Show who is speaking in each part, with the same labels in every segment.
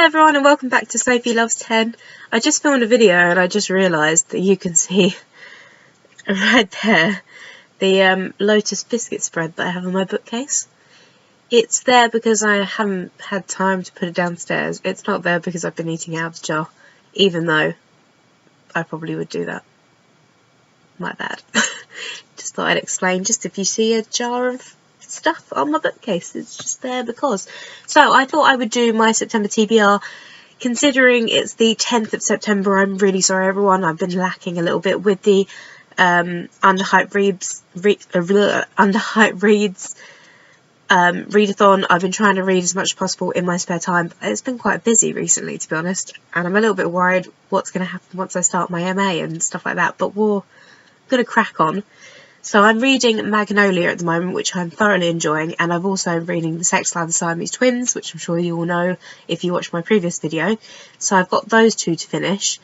Speaker 1: Hello everyone and welcome back to Sophie Loves 10. I just filmed a video and I just realised that you can see right there the lotus biscuit spread that I have on my bookcase. It's there because I haven't had time to put it downstairs. It's not there because I've been eating out of the jar, even though I probably would do that. My bad. Just thought I'd explain, just if you see a jar of stuff on my bookcase, it's just there because. So I thought I would do my September TBR. Considering it's the 10th of September, I'm really sorry everyone, I've been lacking a little bit with the Underhyped Reads readathon. I've been trying to read as much as possible in my spare time, but it's been quite busy recently, to be honest, and I'm a little bit worried what's going to happen once I start my MA and stuff like that, but we're going to crack on. So I'm reading Magnolia at the moment, which I'm thoroughly enjoying, and I've also been reading The Sex Life of the Siamese Twins, which I'm sure you all know if you watched my previous video. So I've got those two to finish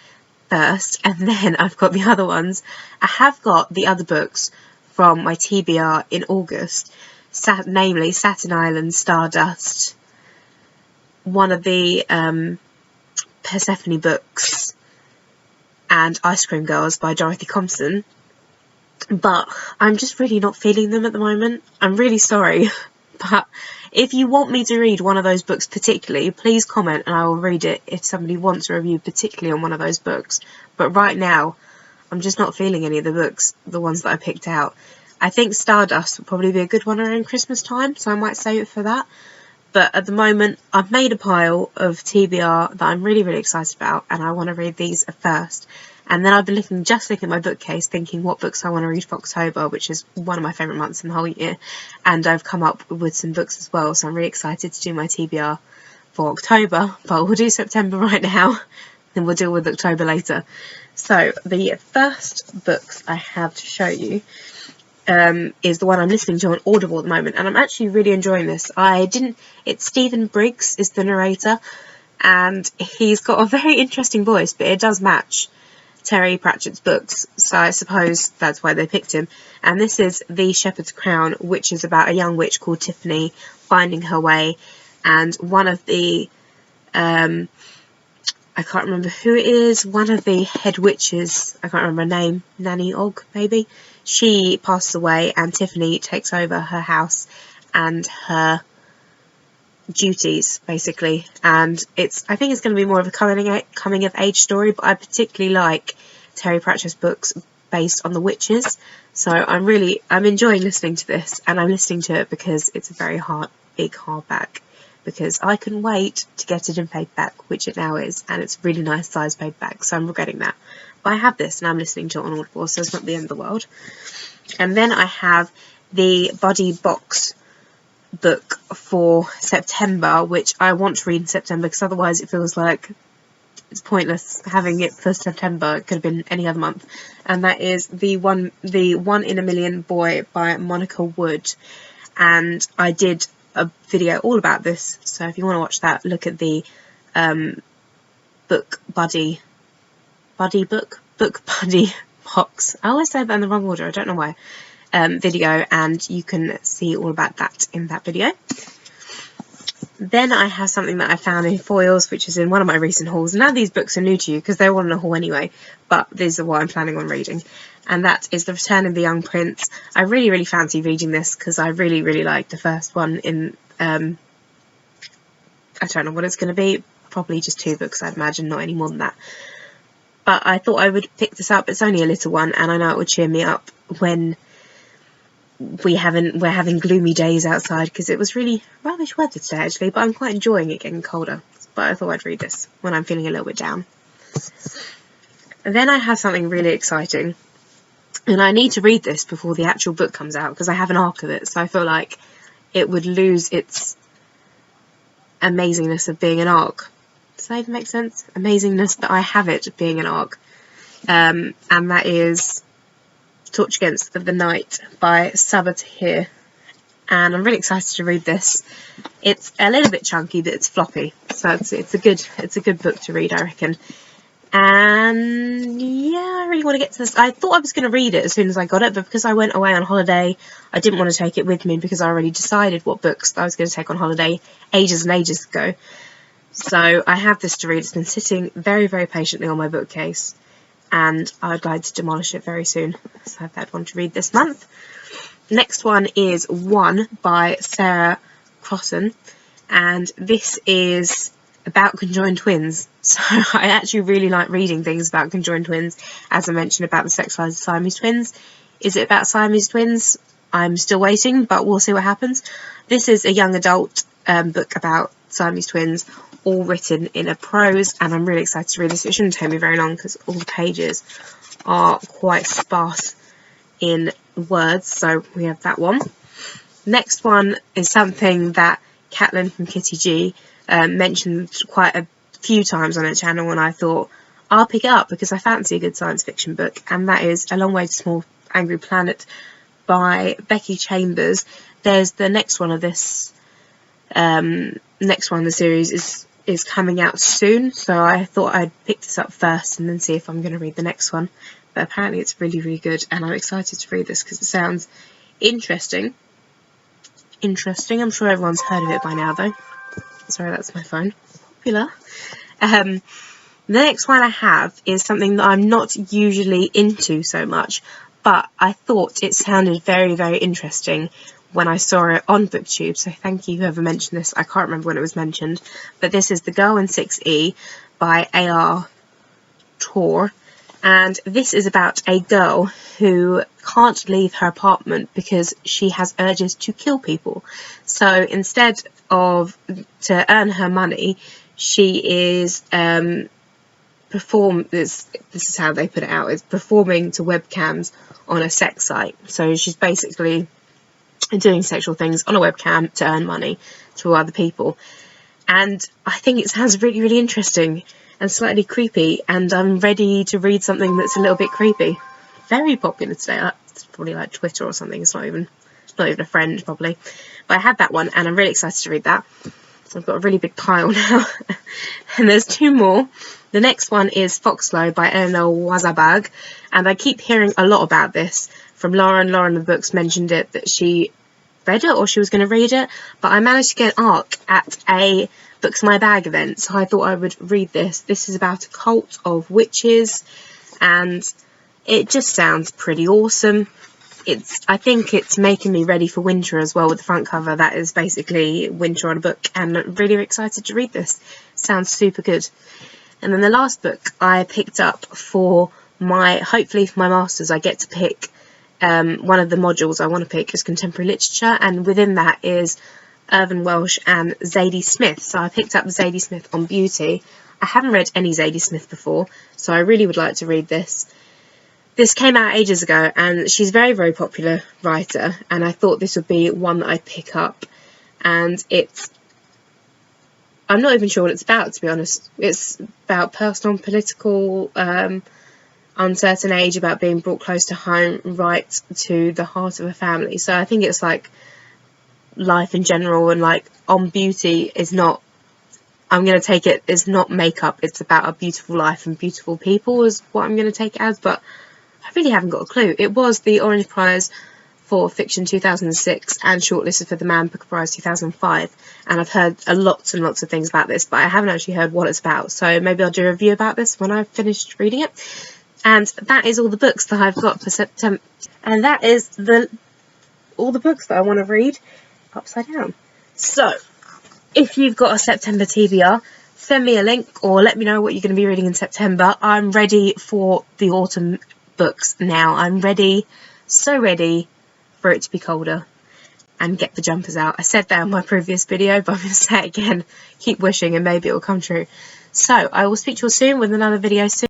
Speaker 1: first, and then I've got the other ones. I have got the other books from my TBR in August, namely Satin Island, Stardust, one of the Persephone books, and Ice Cream Girls by Dorothy Compson. But I'm just really not feeling them at the moment. I'm really sorry, but if you want me to read one of those books particularly, please comment and I will read it if somebody wants a review particularly on one of those books. But right now, I'm just not feeling any of the books, the ones that I picked out. I think Stardust would probably be a good one around Christmas time, so I might save it for that. But at the moment, I've made a pile of TBR that I'm really, really excited about, and I want to read these first. And then I've been looking at my bookcase, thinking what books I want to read for October, which is one of my favourite months in the whole year. And I've come up with some books as well, so I'm really excited to do my TBR for October. But we'll do September right now, and we'll deal with October later. So the first books I have to show you is the one I'm listening to on Audible at the moment, and I'm actually really enjoying this. It's Stephen Briggs is the narrator, and he's got a very interesting voice, but it does match Terry Pratchett's books, so I suppose that's why they picked him. And this is The Shepherd's Crown, which is about a young witch called Tiffany finding her way, and one of the I can't remember who it is, one of the head witches, I can't remember her name, Nanny Ogg maybe, she passes away and Tiffany takes over her house and her duties basically, and I think it's going to be more of a coming of age story, but I particularly like Terry Pratchett's books based on the witches, so I'm enjoying listening to this, and I'm listening to it because it's a very big hardback, because I couldn't wait to get it in paperback, which it now is, and it's a really nice size paperback, so I'm regretting that. But I have this and I'm listening to it on Audible, so it's not the end of the world. And then I have the Buddy Box book for September, which I want to read in September, because otherwise it feels like it's pointless having it for September. It could have been any other month, and that is the One in a Million Boy by Monica Wood, and I did a video all about this, so if you want to watch that, look at the book buddy box. I always say that in the wrong order, I don't know why. Video, and you can see all about that in that video. Then I have something that I found in foils, which is in one of my recent hauls. Now these books are new to you because they're all in a haul anyway, but these are what I'm planning on reading, and that is The Return of the Young Prince. I really, really fancy reading this because I really, really like the first one in I don't know what it's going to be, probably just 2 books I'd imagine, not any more than that. But I thought I would pick this up. It's only a little one, and I know it would cheer me up when we're having gloomy days outside, because it was really rubbish weather today actually, but I'm quite enjoying it getting colder. But I thought I'd read this when I'm feeling a little bit down. And then I have something really exciting, and I need to read this before the actual book comes out because I have an arc of it, so I feel like it would lose its amazingness of being an arc. Does that even make sense? Amazingness that I have it being an arc. And that is Torch Against the Night by Sabbath here, and I'm really excited to read this. It's a little bit chunky, but it's floppy, so it's a good book to read, I reckon. And yeah, I really want to get to this. I thought I was going to read it as soon as I got it, but because I went away on holiday, I didn't want to take it with me because I already decided what books I was going to take on holiday ages and ages ago. So I have this to read. It's been sitting very, very patiently on my bookcase, and I'd like to demolish it very soon. So I've had one to read this month. Next one is One by Sarah Crossan, and this is about conjoined twins. So I actually really like reading things about conjoined twins. As I mentioned about the sexualized Siamese twins. Is it about Siamese twins? I'm still waiting, but we'll see what happens. This is a young adult book about Siamese twins, all written in a prose, and I'm really excited to read this. It shouldn't take me very long because all the pages are quite sparse in words, so we have that one. Next one is something that Caitlin from Kitty G mentioned quite a few times on her channel, and I thought I'll pick it up because I fancy a good science fiction book, and that is A Long Way to Small Angry Planet by Becky Chambers. There's the next one of this, next one in the series is coming out soon, so I thought I'd pick this up first and then see if I'm going to read the next one. But apparently it's really, really good, and I'm excited to read this because it sounds interesting. I'm sure everyone's heard of it by now, though. Sorry, that's my phone. Popular. The next one I have is something that I'm not usually into so much, but I thought it sounded very, very interesting when I saw it on BookTube, so thank you whoever mentioned this. I can't remember when it was mentioned, but this is The Girl in 6E by A.R. Tor, and this is about a girl who can't leave her apartment because she has urges to kill people. So instead of, to earn her money, she is this is how they put it out, is performing to webcams on a sex site. So she's basically doing sexual things on a webcam to earn money to other people. And I think it sounds really, really interesting and slightly creepy, and I'm ready to read something that's a little bit creepy. Very popular today. It's probably like Twitter or something. It's not even a friend probably. But I had that one, and I'm really excited to read that. So I've got a really big pile now. And there's two more. The next one is Foxglove by Eleanor Wazabag, and I keep hearing a lot about this from Lauren. Lauren the Books mentioned it, that she read it or she was going to read it, but I managed to get an ARC at a Books My Bag event, so I thought I would read this. This is about a cult of witches, and it just sounds pretty awesome. I think it's making me ready for winter as well with the front cover. That is basically winter on a book, and I'm really excited to read this. Sounds super good. And then the last book I picked up for hopefully for my masters, I get to pick one of the modules I want to pick is contemporary literature, and within that is Irvine Welsh and Zadie Smith. So I picked up Zadie Smith on beauty. I haven't read any Zadie Smith before, so I really would like to read this. This came out ages ago, and she's a very, very popular writer, and I thought this would be one that I'd pick up. And I'm not even sure what it's about, to be honest. It's about personal and political uncertain age, about being brought close to home, right to the heart of a family. So I think it's like life in general, and like on beauty is not, I'm going to take it, it's not makeup, it's about a beautiful life and beautiful people is what I'm going to take it as, but I really haven't got a clue. It was the Orange Prize for Fiction 2006 and shortlisted for the Man Booker Prize 2005, and I've heard lots and lots of things about this, but I haven't actually heard what it's about, so maybe I'll do a review about this when I've finished reading it. And that is all the books that I've got for September, and that is all the books that I want to read upside down. So if you've got a September TBR, send me a link or let me know what you're going to be reading in September. I'm ready for the autumn books now. I'm ready, so ready for it to be colder and get the jumpers out. I said that in my previous video, but I'm going to say it again. Keep wishing and maybe it will come true. So I will speak to you all soon with another video soon.